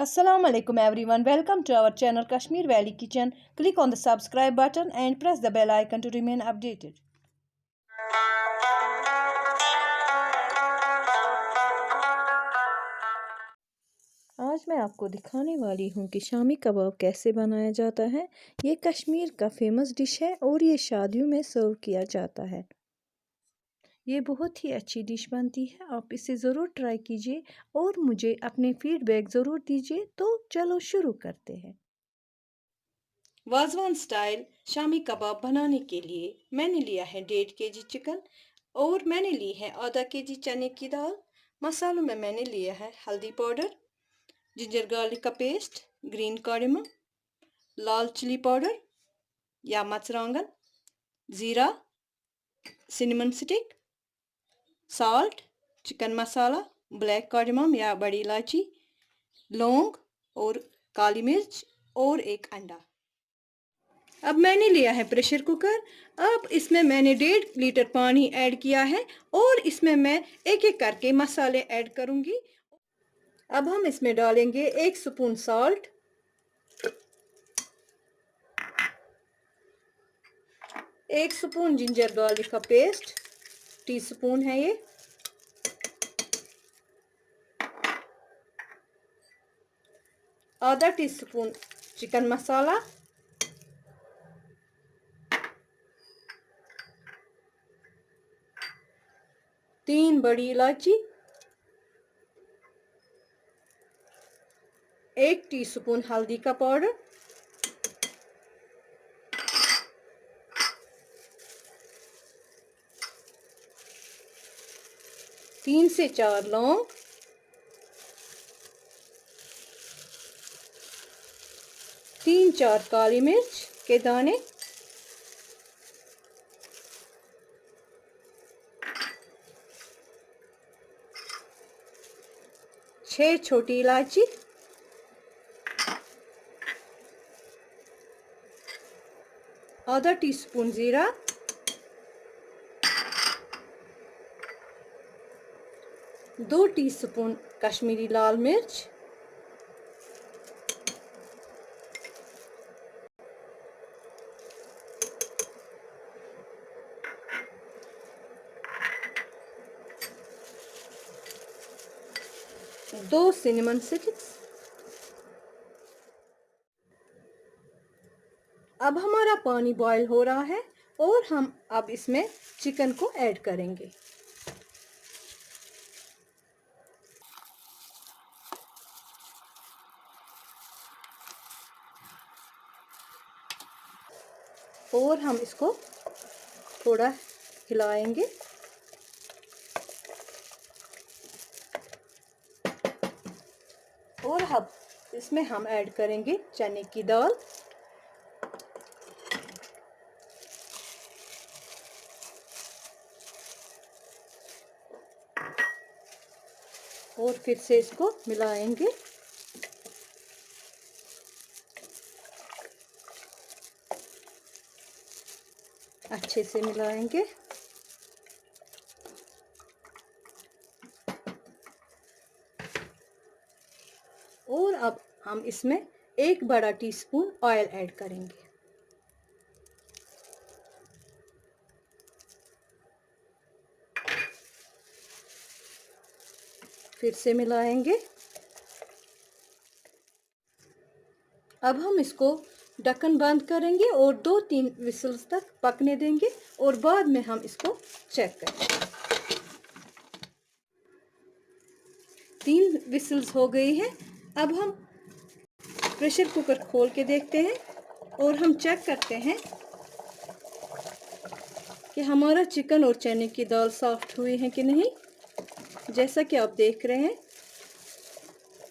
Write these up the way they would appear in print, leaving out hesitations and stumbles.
Assalamu alaikum everyone. Welcome to our channel Kashmir Valley Kitchen. Click on the subscribe button and press the bell icon to remain updated. आज मैं आपको दिखाने वाली हूँ कि शामी कबाब कैसे बनाया जाता है। ये कश्मीर का फेमस डिश है और ये शादियों में सर्व किया जाता है। ये बहुत ही अच्छी डिश बनती है। आप इसे ज़रूर ट्राई कीजिए और मुझे अपने फीडबैक ज़रूर दीजिए। तो चलो शुरू करते हैं। वाजवान स्टाइल शामी कबाब बनाने के लिए मैंने लिया है 1.5 kg चिकन और मैंने ली है आधा kg चने की दाल। मसालों में मैंने लिया है हल्दी पाउडर, जिंजर गार्लिक का पेस्ट, ग्रीन कार्डमम, लाल चिली पाउडर या मर्चांगन, ज़ीरा, सिनेमन स्टिक, साल्ट, चिकन मसाला, ब्लैक कार्डमम या बड़ी इलायची, लौंग और काली मिर्च और एक अंडा। अब मैंने लिया है प्रेशर कुकर। अब इसमें मैंने 1.5 लीटर पानी ऐड किया है और इसमें मैं एक एक करके मसाले ऐड करूंगी। अब हम इसमें डालेंगे 1 spoon salt, 1 spoon ginger garlic का पेस्ट, टीस्पून है ये, आधा टीस्पून चिकन मसाला, 3 बड़ी इलायची, 1 टीस्पून हल्दी का पाउडर, 3 से 4 लौंग, 3-4 काली मिर्च के दाने, 6 छोटी इलायची, आधा टीस्पून जीरा, 2 टीस्पून कश्मीरी लाल मिर्च, 2 सिनेमन स्टिक्स। अब हमारा पानी बॉईल हो रहा है और हम अब इसमें चिकन को ऐड करेंगे। और हम इसको थोड़ा हिलाएंगे। और अब इसमें हम ऐड करेंगे चने की दाल, और फिर से इसको मिलाएंगे। अच्छे से मिलाएंगे। और अब हम इसमें 1 बड़ा टीस्पून ऑयल ऐड करेंगे। फिर से मिलाएंगे। अब हम इसको ढक्कन बंद करेंगे और 2-3 विसल्स तक पकने देंगे और बाद में हम इसको चेक करेंगे। 3 विसल्स हो गई हैं। अब हम प्रेशर कुकर खोल के देखते हैं और हम चेक करते हैं कि हमारा चिकन और चने की दाल सॉफ्ट हुई है कि नहीं। जैसा कि आप देख रहे हैं,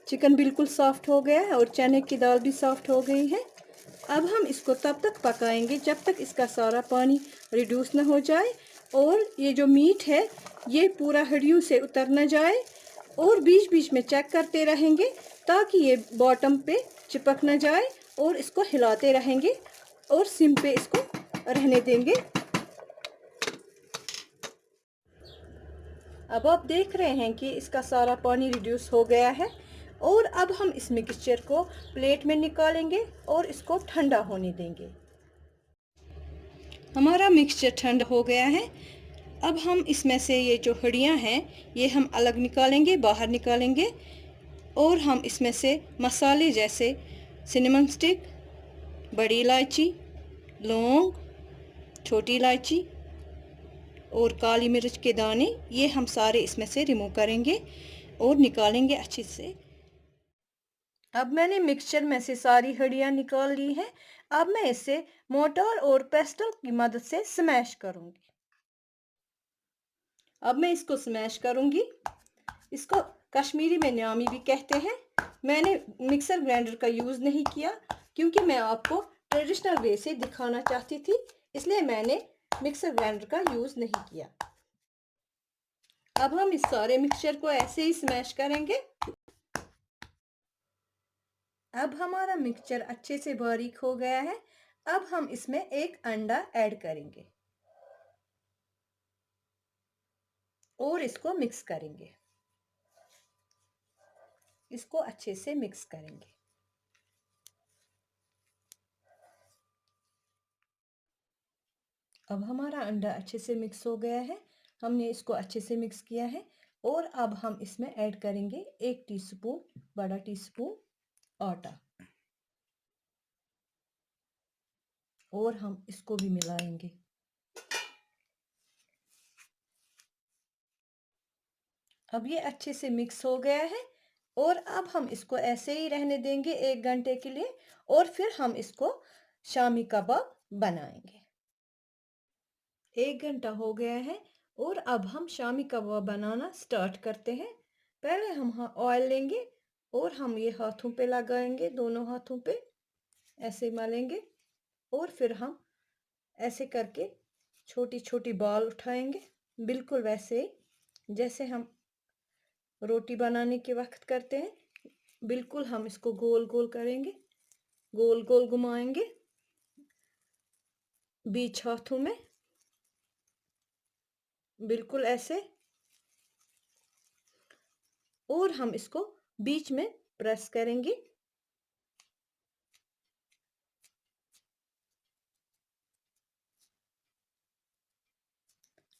चिकन बिल्कुल सॉफ्ट हो गया है और चने की दाल भी सॉफ्ट हो गई है। अब हम इसको तब तक पकाएंगे जब तक इसका सारा पानी रिड्यूस ना हो जाए और ये जो मीट है ये पूरा हड्डियों से उतर ना जाए। और बीच बीच में चेक करते रहेंगे ताकि ये बॉटम पे चिपक ना जाए, और इसको हिलाते रहेंगे और सिम पे इसको रहने देंगे। अब आप देख रहे हैं कि इसका सारा पानी रिड्यूस हो गया है। और अब हम इस मिक्सचर को प्लेट में निकालेंगे और इसको ठंडा होने देंगे। हमारा मिक्सचर ठंडा हो गया है। अब हम इसमें से ये जो हड्डियाँ हैं ये हम अलग निकालेंगे, बाहर निकालेंगे। और हम इसमें से मसाले जैसे सिनेमन स्टिक, बड़ी इलायची, लौंग, छोटी इलायची और काली मिर्च के दाने, ये हम सारे इसमें से रिमूव करेंगे और निकालेंगे अच्छे से। अब मैंने मिक्सचर में से सारी हड्डियाँ निकाल ली हैं। अब मैं इसे मोर्टार और पेस्टल की मदद से स्मैश करूंगी। अब मैं इसको स्मैश करूंगी। इसको कश्मीरी में न्यामी भी कहते हैं। मैंने मिक्सर ग्राइंडर का यूज़ नहीं किया क्योंकि मैं आपको ट्रेडिशनल वे से दिखाना चाहती थी, इसलिए मैंने मिक्सर ग्राइंडर का यूज़ नहीं किया। अब हम इस सारे मिक्सचर को ऐसे ही स्मैश करेंगे। अब हमारा मिक्सचर अच्छे से बारीक हो गया है। अब हम इसमें एक अंडा ऐड करेंगे और इसको मिक्स करेंगे। इसको अच्छे से मिक्स करेंगे। अब हमारा अंडा अच्छे से मिक्स हो गया है। हमने इसको अच्छे से मिक्स किया है और अब हम इसमें ऐड करेंगे 1 टीस्पून, बड़ा टीस्पून आटा और हम इसको भी मिलाएंगे। अब ये अच्छे से मिक्स हो गया है और अब हम इसको ऐसे ही रहने देंगे 1 घंटे के लिए और फिर हम इसको शामी कबाब बनाएंगे। 1 घंटा हो गया है और अब हम शामी कबाब बनाना स्टार्ट करते हैं। पहले हम ऑयल लेंगे और हम ये हाथों पे लगाएंगे, दोनों हाथों पे ऐसे मलेंगे और फिर हम ऐसे करके छोटी छोटी बॉल उठाएंगे, बिल्कुल वैसे जैसे हम रोटी बनाने के वक्त करते हैं। बिल्कुल हम इसको गोल गोल करेंगे, गोल गोल घुमाएंगे बीच हाथों में, बिल्कुल ऐसे। और हम इसको बीच में प्रेस करेंगे।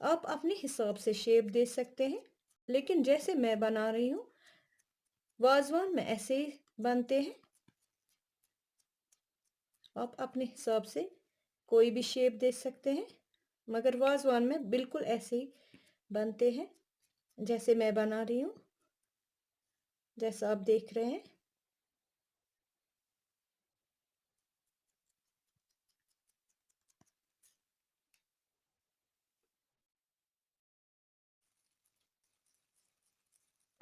आप अपने हिसाब से शेप दे सकते हैं, लेकिन जैसे मैं बना रही हूँ वाजवान में ऐसे ही बनते हैं। आप अपने हिसाब से कोई भी शेप दे सकते हैं, मगर वाजवान में बिल्कुल ऐसे ही बनते हैं जैसे मैं बना रही हूँ, जैसा आप देख रहे हैं।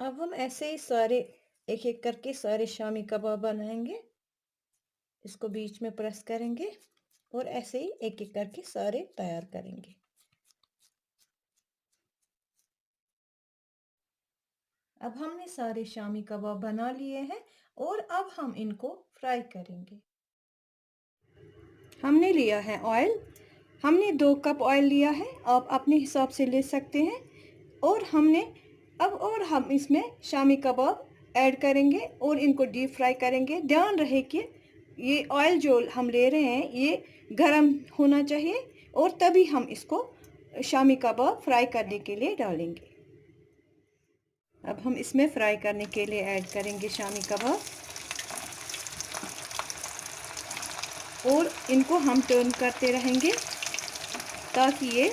अब हम ऐसे ही सारे एक एक करके सारे शामी कबाब बनाएंगे। इसको बीच में प्रेस करेंगे और ऐसे ही एक एक करके सारे तैयार करेंगे। अब हमने सारे शामी कबाब बना लिए हैं और अब हम इनको फ्राई करेंगे। हमने लिया है ऑयल, हमने 2 कप ऑयल लिया है, आप अपने हिसाब से ले सकते हैं। और हमने और हम इसमें शामी कबाब ऐड करेंगे और इनको डीप फ्राई करेंगे। ध्यान रहे कि ये ऑयल जो हम ले रहे हैं ये गरम होना चाहिए और तभी हम इसको शामी कबाब फ्राई करने के लिए डालेंगे। अब हम इसमें फ्राई करने के लिए ऐड करेंगे शामी कबाब और इनको हम टर्न करते रहेंगे ताकि ये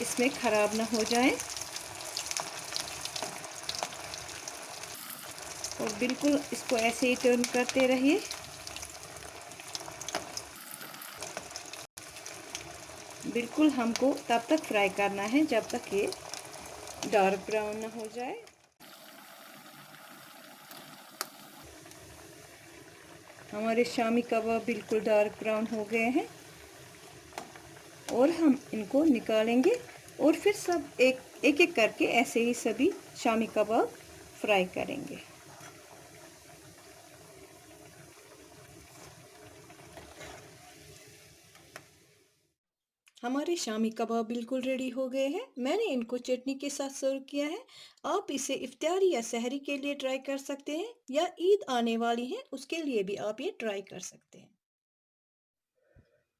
इसमें ख़राब ना हो जाए। और बिल्कुल इसको ऐसे ही टर्न करते रहिए। बिल्कुल हमको तब तक फ्राई करना है जब तक ये डार्क ब्राउन ना हो जाए। हमारे शामी कबाब बिल्कुल डार्क ब्राउन हो गए हैं और हम इनको निकालेंगे और फिर सब एक एक करके ऐसे ही सभी शामी कबाब फ्राई करेंगे। हमारे शामी कबाब बिल्कुल रेडी हो गए हैं। मैंने इनको चटनी के साथ सर्व किया है। आप इसे इफ्तारी या सहरी के लिए ट्राई कर सकते हैं या ईद आने वाली है उसके लिए भी आप ये ट्राई कर सकते हैं।